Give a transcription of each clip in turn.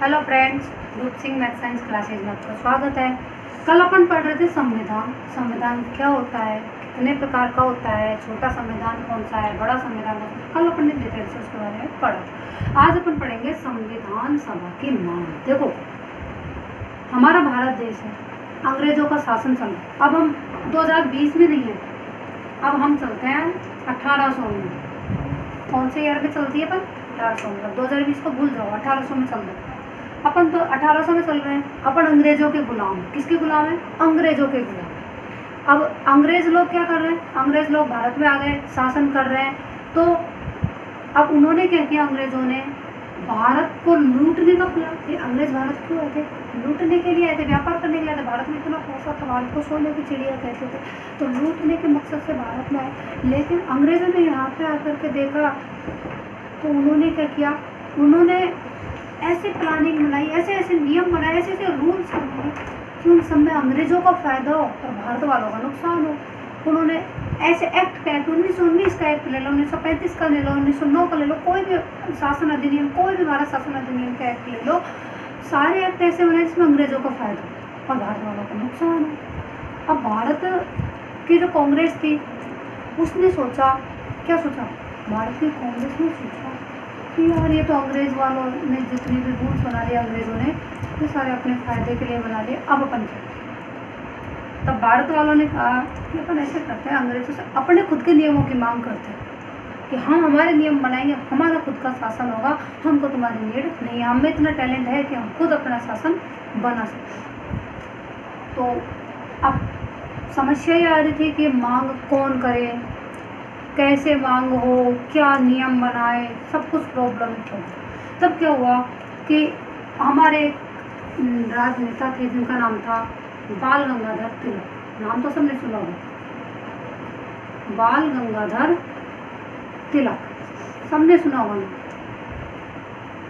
Hello friends, रूप Singh math science classes में आपका स्वागत है। कल अपन पढ़ रहे थे संविधान। संविधान क्या होता है, कितने प्रकार का होता है, छोटा संविधान कौन सा है, बड़ा संविधान कौन सा है। कल अपन ने डिटेल से उसके बारे में पढ़ा। आज अपन पढ़ेंगे संविधान सभा की मांग। देखो, हमारा भारत देश है, अंग्रेजों का शासन चल रहा है। अब हम 2020 में नहीं है, अब हम चलते हैं 1800 में। कौन से ईयर में चलती है अपन? 1800 में। 2020 को भूल जाओ, 1800 में चल रहे हैं अपन। तो 1800 में चल रहे हैं अपन। अंग्रेजों के गुलाम। किसके गुलाम है? अंग्रेजों के गुलाम। अब अंग्रेज लोग क्या कर रहे हैं? अंग्रेज लोग भारत में आ गए, शासन कर रहे हैं। तो अब उन्होंने क्या किया? अंग्रेजों ने भारत को लूटने का प्लान किया। अंग्रेज भारत क्यों आए थे? लूटने के लिए आए थे, व्यापार करने के लिए आए थे। भारत में इतना पैसा था, भारत को सोने की चिड़िया कहते थे, तो लूटने के मकसद से भारत में आए। लेकिन अंग्रेजों ने यहाँ पे आकर के देखा तो उन्होंने क्या किया? उन्होंने ऐसे प्लानिंग बनाई, ऐसे ऐसे नियम बनाए, ऐसे ऐसे रूल्स बनाए कि उन सब में अंग्रेजों का फायदा हो और भारत वालों का नुकसान हो। उन्होंने ऐसे एक्ट का 1919 का एक्ट ले लो, 1935 का ले लो, 1909 का ले लो, कोई भी शासन अधिनियम, कोई भी भारत शासन अधिनियम का एक्ट ले लो, सारे एक्ट ऐसे बनाए जिसमें अंग्रेजों का फायदा हो और भारत वालों का नुकसान हो। अब भारत की जो कांग्रेस थी उसने सोचा, क्या सोचा? भारत की कांग्रेस ने सोचा कि यार ये तो अंग्रेज वालों ने जितनी भी रूल्स बना लिए, अंग्रेजों ने ये सारे अपने फायदे के लिए बना लिए। अब अपन क्या? तब भारत वालों ने कहा कि अपन ऐसे करते हैं, अंग्रेजों से अपने खुद के नियमों की मांग करते हैं कि हम हमारे नियम बनाएंगे, हमारा खुद का शासन होगा, हमको तुम्हारी नीड नहीं है, हमें इतना टैलेंट है कि हम खुद अपना शासन बना सकते। तो अब समस्या ये आ रही थी कि मांग कौन करे, कैसे मांग हो, क्या नियम बनाए, सब कुछ प्रॉब्लम हो। तब क्या हुआ कि हमारे राजनेता थे जिनका नाम था बाल गंगाधर तिलक। नाम तो सबने सुना होगा, बाल गंगाधर तिलक, सबने सुना होगा ना।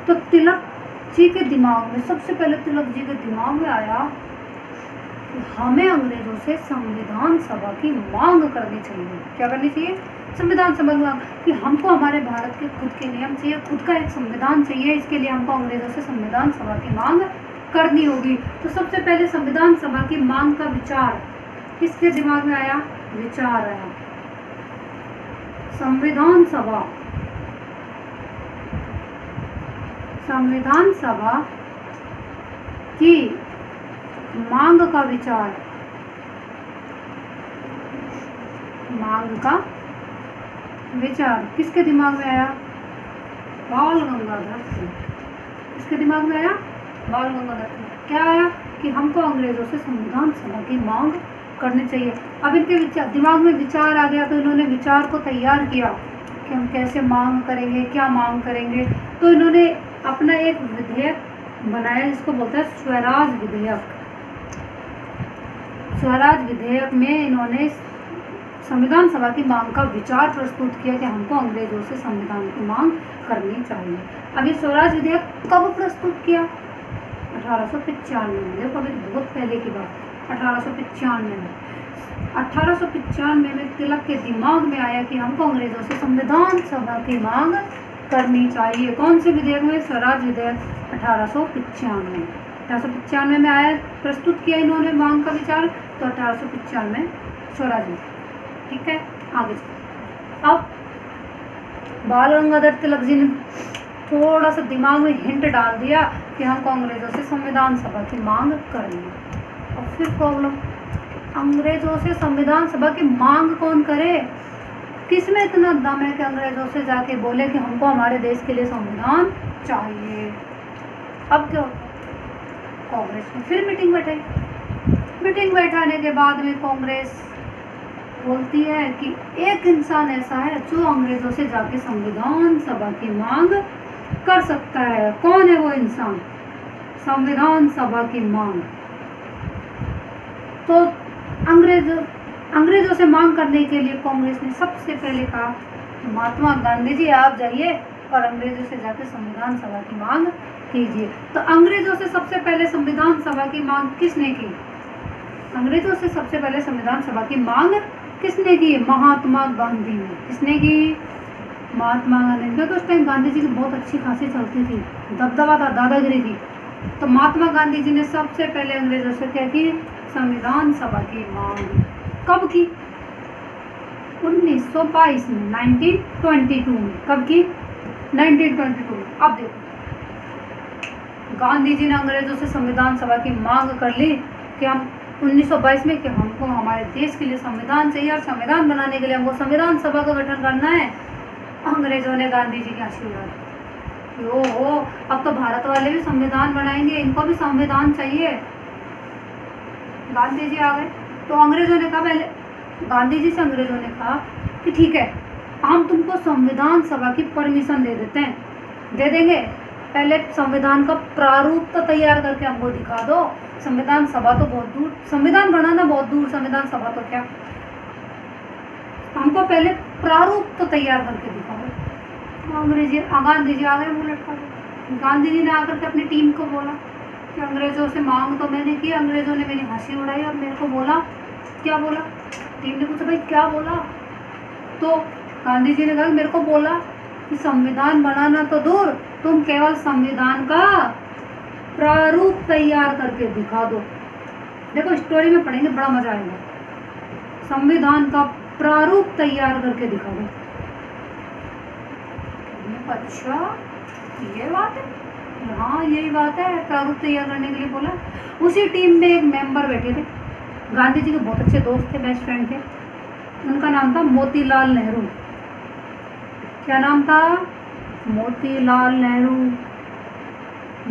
तो तिलक जी के दिमाग में, सबसे पहले तिलक जी के दिमाग में आया कि हमें अंग्रेजों से संविधान सभा की मांग करनी चाहिए। क्या करनी चाहिए? संविधान सभा की मांग, कि हमको हमारे भारत के खुद के नियम चाहिए, खुद का एक संविधान चाहिए। इसके लिए हमको अंग्रेजों से संविधान सभा की मांग करनी होगी। तो सबसे पहले संविधान सभा की मांग का विचार किसके दिमाग में आया? विचार आया संविधान सभा की मांग का विचार, मांग का विचार किसके दिमाग में आया? बाल गंगाधर तिलक। किसके दिमाग में आया? बाल गंगाधर तिलक। क्या आया? कि हमको अंग्रेजों से संविधान सभा की मांग करनी चाहिए। अब इनके दिमाग में विचार आ गया, तो इन्होंने विचार को तैयार किया कि हम कैसे मांग करेंगे, क्या मांग करेंगे। तो इन्होंने अपना एक विधेयक बनाया जिसको बोलते हैं स्वराज विधेयक। स्वराज विधेयक में इन्होंने संविधान सभा की मांग का विचार प्रस्तुत किया कि हमको अंग्रेजों से संविधान की मांग करनी चाहिए। अब ये स्वराज विधेयक कब प्रस्तुत किया? 1895 में। देखो, अभी बहुत पहले की बात, 1895 में। 1895 में तिलक के दिमाग में आया कि हमको अंग्रेजों से संविधान सभा की मांग करनी चाहिए। कौन से विधेयक में? स्वराज विधेयक 1895 में आया, प्रस्तुत किया इन्होंने मांग का विचार। तो 1895 में स्वराज विधेयक। ठीक है, आगे अब बाल गंगाधर तिलक जी ने थोड़ा सा दिमाग में हिंट डाल दिया कि हमको अंग्रेजों से संविधान सभा की मांग करनी है। और फिर प्रॉब्लम, अंग्रेजों से संविधान सभा की मांग कौन करे? किसमें इतना दम है कि अंग्रेजों से जाके बोले कि हमको हमारे देश के लिए संविधान चाहिए? अब क्या? कांग्रेस ने फिर मीटिंग बैठाई। मीटिंग बैठाने के बाद में कांग्रेस बोलती है कि एक इंसान ऐसा है जो अंग्रेजों से जाके संविधान सभा की मांग कर सकता है। कौन है वो इंसान? संविधान सभा की मांग। तो अंग्रेजों से मांग करने के लिए कांग्रेस ने सबसे पहले कहा, महात्मा गांधी जी आप जाइए और अंग्रेजों से जाके संविधान सभा की मांग कीजिए। तो अंग्रेजों से सबसे पहले संविधान सभा की मांग किसने की? अंग्रेजों से सबसे पहले संविधान सभा की मांग किसने की? महात्मा गांधी ने। किसने की? महात्मा गांधी। तो उस टाइम गांधी जी की बहुत अच्छी खासी चलती थी, दबदबा था, दादागिरी थी। तो महात्मा गांधी जी ने सबसे पहले अंग्रेजों से क्या की? संविधान सभा की मांग। कब की? 1922 में, 1922 में। कब की? 1922 में। अब देखो, गांधी जी ने अंग्रेजों से संविधान सभा की मांग कर ली कि हम 1922 में कि हमको हमारे देश के लिए संविधान चाहिए और संविधान बनाने के लिए हमको संविधान सभा का गठन करना है। अंग्रेजों ने गांधी जी की हंसी उड़ा दी। ओहो, अब तो भारत वाले भी संविधान बनाएंगे, इनको भी संविधान चाहिए। गांधी जी आ गए तो अंग्रेजों ने कहा, पहले गांधी जी से अंग्रेजों ने कहा कि ठीक है, हम तुमको संविधान सभा की परमिशन दे देते हैं, दे देंगे, पहले संविधान का प्रारूप तो तैयार करके हमको दिखा दो। संविधान सभा तो बहुत दूर, संविधान बनाना बहुत दूर, संविधान सभा तो क्या, हमको पहले प्रारूप तो तैयार करके दिखाओ। गांधी जी आ गए मुंह लटका के। गांधी जी ने आकर के अपनी टीम को बोला कि अंग्रेजों से मांग तो मैंने की, अंग्रेजों ने मेरी हंसी उड़ाई और मेरे को बोला, क्या बोला? टीम ने पूछा, भाई क्या बोला? तो गांधी जी ने कहा, मेरे को बोला कि संविधान बनाना तो दूर, तुम केवल संविधान का प्रारूप तैयार करके दिखा दो। देखो स्टोरी में पढ़ेंगे, बड़ा मजा आएगा। संविधान का प्रारूप तैयार करके दिखा दो। अच्छा, ये बात है? हाँ, यही बात है, प्रारूप तैयार करने के लिए बोला। उसी टीम में एक मेंबर बैठे थे, गांधी जी के बहुत अच्छे दोस्त थे, बेस्ट फ्रेंड थे। उनका नाम था मोतीलाल नेहरू। क्या नाम था? मोतीलाल नेहरू।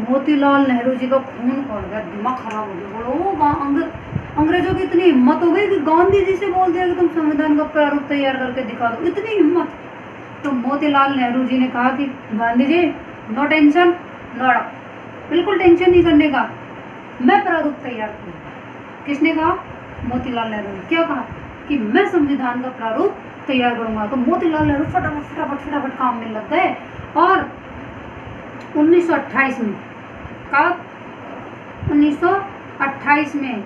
मोतीलाल नेहरू जी का खून खोल गया, दिमाग खराब हो गया। बोलो, अंग्रेजों की इतनी हिम्मत हो गई कि गांधी जी से बोल दिया कि तुम संविधान का प्रारूप तैयार करके दिखा दो, इतनी हिम्मत। तो मोतीलाल नेहरू जी ने कहा कि Gandhi ji, no tension, no doubt, बिल्कुल टेंशन नहीं करने का, मैं प्रारूप तैयार करूँ। किसने कहा? मोतीलाल नेहरू ने। क्या कहा? कि मैं संविधान का प्रारूप तैयार करूंगा। तो मोतीलाल नेहरू फटाफट काम में लग गए और 1928 में, कब? 1928 में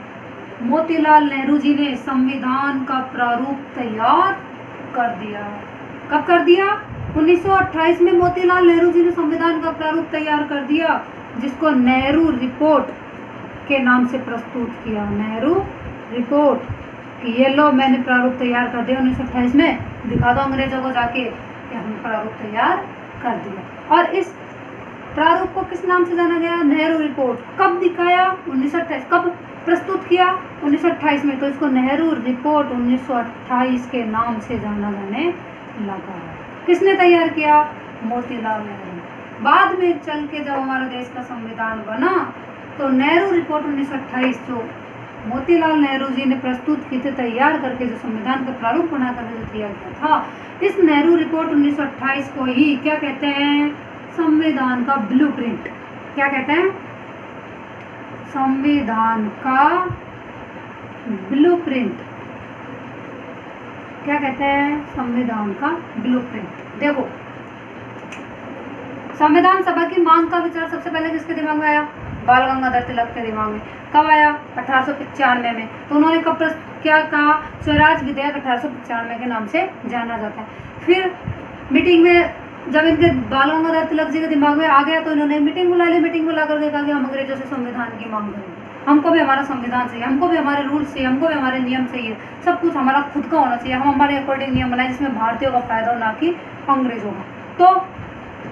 मोतीलाल नेहरू जी ने संविधान का प्रारूप तैयार कर दिया। कब कर दिया? 1928 में मोतीलाल नेहरू जी ने संविधान का प्रारूप तैयार कर दिया, जिसको नेहरू रिपोर्ट के नाम से प्रस्तुत किया। नेहरू रिपोर्ट कि ये लो, मैंने प्रारूप तैयार कर दिया 1928 में, दिखा दो अंग्रेजों को जाके कि हमने प्रारूप तैयार कर दिया। और इस प्रारूप को किस नाम से जाना गया? नेहरू रिपोर्ट। कब दिखाया? 1928। कब प्रस्तुत किया? 1928 में। तो इसको नेहरू रिपोर्ट 1928 के नाम से जाना जाने लगा। किसने तैयार किया? मोतीलाल नेहरू। बाद में चल के जब हमारे देश का संविधान बना तो नेहरू रिपोर्ट 1928 जो मोतीलाल नेहरू जी ने प्रस्तुत की थी, तैयार करके जो संविधान का प्रारूप बना करके जो तैयार किया था, इस नेहरू रिपोर्ट 1928 को ही क्या कहते हैं? संविधान का ब्लूप्रिंट। क्या कहते हैं? संविधान का ब्लूप्रिंट। क्या कहते हैं? संविधान का ब्लूप्रिंट। देखो, संविधान सभा की मांग का विचार सबसे पहले किसके दिमाग में आया? बाल गंगाधर तिलक के दिमाग में। कब आया? 1895 में। तो उन्होंने कब क्या कहा? स्वराज विधेयक 1895 के नाम से जाना जाता है। फिर मीटिंग में जब इनके बाल गंगाधर तिलक जी के दिमाग में आ गया तो इन्होंने मीटिंग बुला ली। मीटिंग बुला करके कहा कि हम अंग्रेजों से संविधान की मांग करेंगे, हमको भी हमारा संविधान चाहिए, हमको भी हमारे रूल्स चाहिए, हमको भी हमारे नियम चाहिए, सब कुछ हमारा खुद का होना चाहिए, हम हमारे अकॉर्डिंग नियम बनाए जिसमें भारतीयों का फायदा हो, ना कि अंग्रेजों का। तो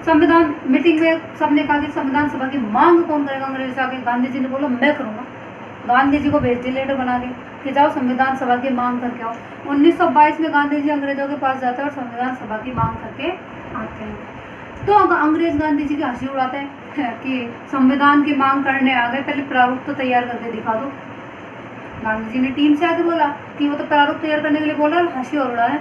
संविधान मीटिंग में सबने कहा कि संविधान सभा की मांग कौन करेगा अंग्रेजों से आके? गांधी जी ने बोला मैं करूँगा। गांधी जी को भेज दिया लेटर बना के कि जाओ संविधान सभा की मांग करके आओ। 1922 में गांधी जी अंग्रेजों के पास जाते हैं और संविधान सभा की मांग करके आते हैं। तो अंग्रेज गांधी जी की हंसी उड़ाते हैं कि संविधान की मांग करने आ गए, पहले प्रारूप तो तैयार करके दिखा दो। गांधी जी ने टीम से आके बोला कि वो तो प्रारूप तैयार करने के लिए बोल रहा है, हंसी और उड़ा है।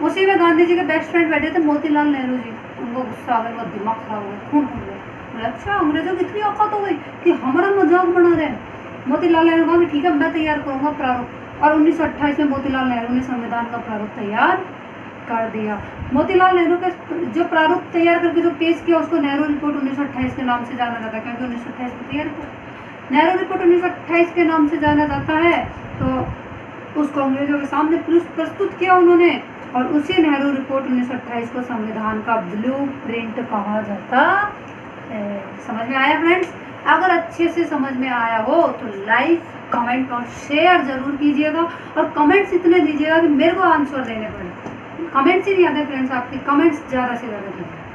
उसी में गांधी जी के बेस्ट फ्रेंड बैठे थे मोतीलाल नेहरू जी। उनको गुस्सा आ गया, बहुत दिमाग खराब हो गया, खून हो गया। अच्छा, अंग्रेजों की इतनी औकात हो गई कि हमारा मजाक बना रहे हैं। मोतीलाल नेहरू कहा कि ठीक है, मैं तैयार करूँगा प्रारूप। और 1928 में मोतीलाल नेहरू ने संविधान का प्रारूप तैयार कर दिया। मोतीलाल नेहरू के जो प्रारूप तैयार करके जो पेश किया उसको नेहरू रिपोर्ट 1928 के नाम से जाना जाता है, क्योंकि 1928 में तैयार किया। नेहरू रिपोर्ट 1928 के नाम से जाना जाता है। तो उसको अंग्रेजों के सामने प्रस्तुत किया उन्होंने, और उसी नेहरू रिपोर्ट 1928 को संविधान का ब्लूप्रिंट कहा जाता समझ में आया फ्रेंड्स? अगर अच्छे से समझ में आया हो तो लाइक, कमेंट और शेयर ज़रूर कीजिएगा, और कमेंट्स इतने दीजिएगा कि मेरे को आंसर देने पड़े। कमेंट्स ही नहीं आते फ्रेंड्स, आपके कमेंट्स ज़्यादा से ज़्यादा कीजिए।